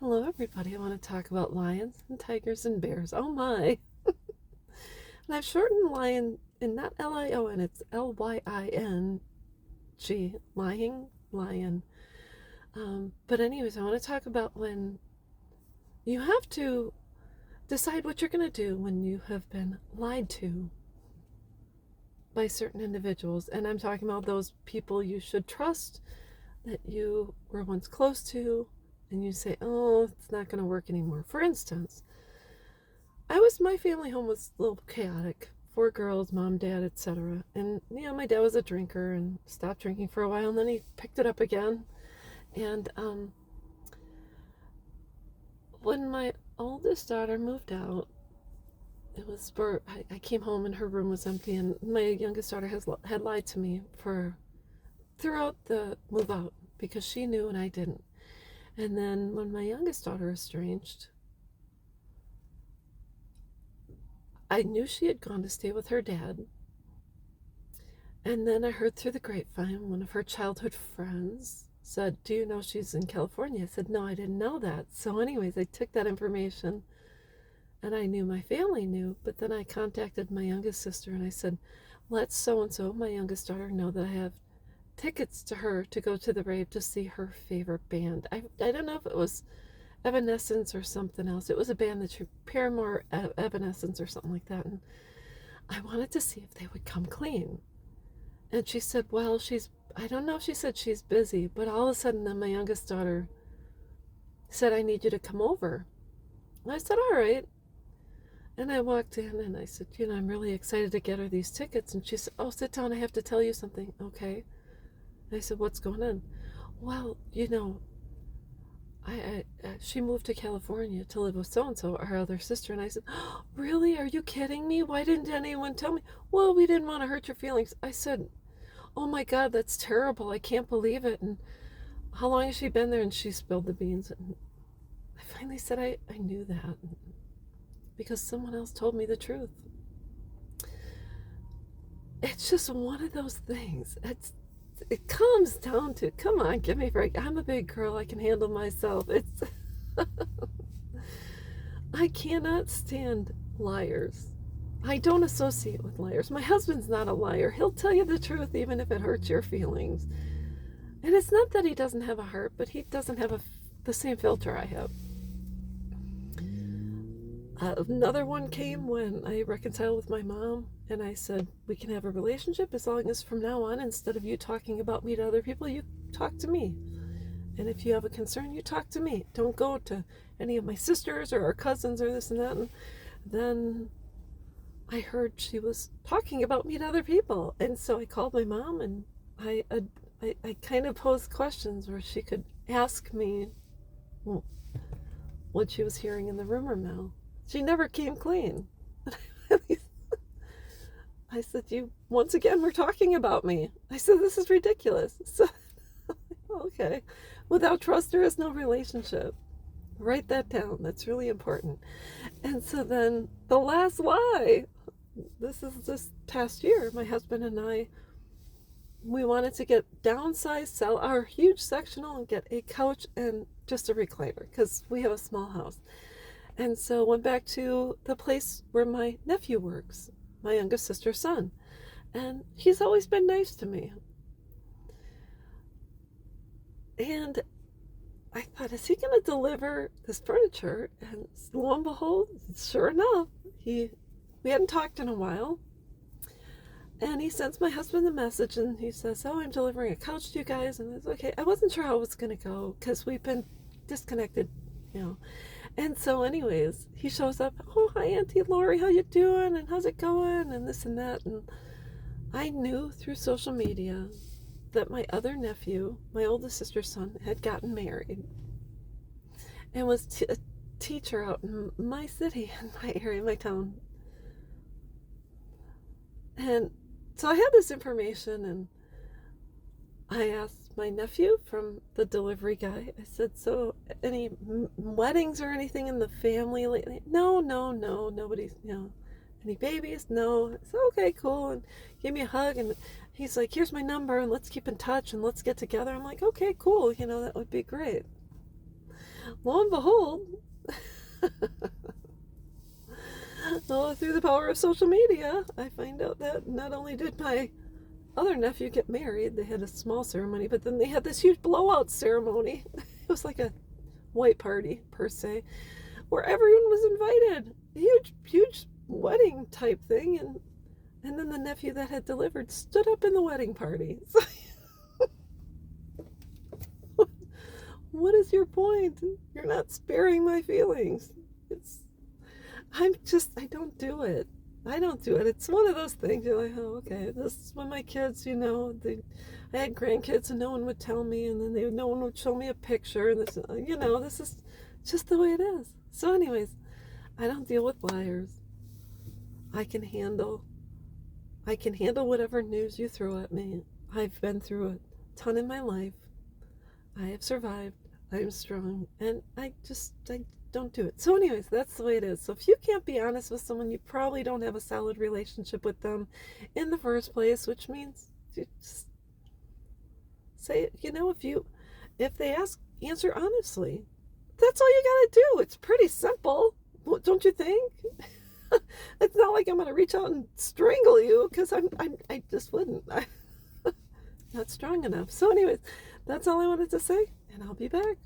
Hello, everybody. I want to talk about lions and tigers and bears. Oh my. And I've shortened lion, and not Lion, it's Lyin, lying, lion. But, anyways, I want to talk about when you have to decide what you're going to do when you have been lied to by certain individuals. And I'm talking about those people you should trust that you were once close to, and you say, oh, it's not going to work anymore. For instance, my family home was a little chaotic. 4 girls, mom, dad, etc. And my dad was a drinker and stopped drinking for a while, and then he picked it up again. And when my oldest daughter moved out, I came home and her room was empty, and my youngest daughter had lied to me throughout the move out because she knew and I didn't. And then when my youngest daughter estranged, I knew she had gone to stay with her dad. And then I heard through the grapevine one of her childhood friends said, do you know she's in California? I said, no, I didn't know that. So anyways, I took that information and I knew my family knew. But then I contacted my youngest sister and I said, let so-and-so, my youngest daughter, know that I have tickets to her to go to the rave to see her favorite band. I don't know if it was Evanescence or something else. It was a band that Paramore, Evanescence or something like that. And I wanted to see if they would come clean. And she said, well, I don't know if she said she's busy, but all of a sudden then my youngest daughter said, I need you to come over. And I said, all right. And I walked in and I said, I'm really excited to get her these tickets. And she said, oh, sit down. I have to tell you something. Okay. And I said, what's going on? Well, she moved to California to live with so-and-so, our other sister. And I said, oh, really? Are you kidding me? Why didn't anyone tell me? Well, we didn't want to hurt your feelings. I said, oh my God, that's terrible. I can't believe it. And how long has she been there? And she spilled the beans. And I finally said, I knew that because someone else told me the truth. It's just one of those things. It comes down to, come on, give me a break. I'm a big girl. I can handle myself. I cannot stand liars. I don't associate with liars. My husband's not a liar. He'll tell you the truth even if it hurts your feelings. And it's not that he doesn't have a heart, but he doesn't have the same filter I have. Another one came when I reconciled with my mom, and I said, we can have a relationship as long as from now on, instead of you talking about me to other people, you talk to me. And if you have a concern, you talk to me. Don't go to any of my sisters or our cousins or this and that. And then I heard she was talking about me to other people. And so I called my mom, and I kind of posed questions where she could ask me what she was hearing in the rumor mill. She never came clean. I said, once again, we're talking about me. I said, this is ridiculous. So, okay. Without trust, there is no relationship. Write that down. That's really important. And so then the last lie, this is this past year, my husband and I, we wanted to sell our huge sectional and get a couch and just a recliner because we have a small house. And so went back to the place where my nephew works, my youngest sister's son. And he's always been nice to me. And I thought, is he going to deliver this furniture? And lo and behold, sure enough, we hadn't talked in a while. And he sends my husband the message and he says, oh, I'm delivering a couch to you guys. And it's okay. I wasn't sure how it was going to go because we've been disconnected, And so anyways, he shows up, oh, hi, Auntie Lori, how you doing? And how's it going? And this and that. And I knew through social media that my other nephew, my oldest sister's son, had gotten married and was a teacher out in my city, in my area, my town. And so I had this information, and I asked my nephew from the delivery guy, I said, so any weddings or anything in the family lately? No, nobody's, any babies? No. I said, okay, cool. And gave me a hug, and he's like, here's my number, and let's keep in touch, and let's get together. I'm like, okay, cool, that would be great. lo and behold, through the power of social media, I find out that not only did my other nephew get married, they had a small ceremony, but then they had this huge blowout ceremony. It was like a white party, per se, where everyone was invited. A huge wedding type thing. And then the nephew that had delivered stood up in the wedding party. So, what is your point? You're not sparing my feelings. I don't do it. I don't do it. It's one of those things. You're like, oh, okay. This is when my kids, I had grandkids and no one would tell me, and then no one would show me a picture, and this is just the way it is. So, anyways, I don't deal with liars. I can handle whatever news you throw at me. I've been through a ton in my life. I have survived. I am strong, and I don't do it. So anyways, that's the way it is. So if you can't be honest with someone, you probably don't have a solid relationship with them in the first place, which means you just say, if they ask, answer honestly. That's all you gotta do. It's pretty simple, don't you think? It's not like I'm gonna reach out and strangle you, because I just wouldn't. I'm not strong enough. So anyways, that's all I wanted to say, and I'll be back.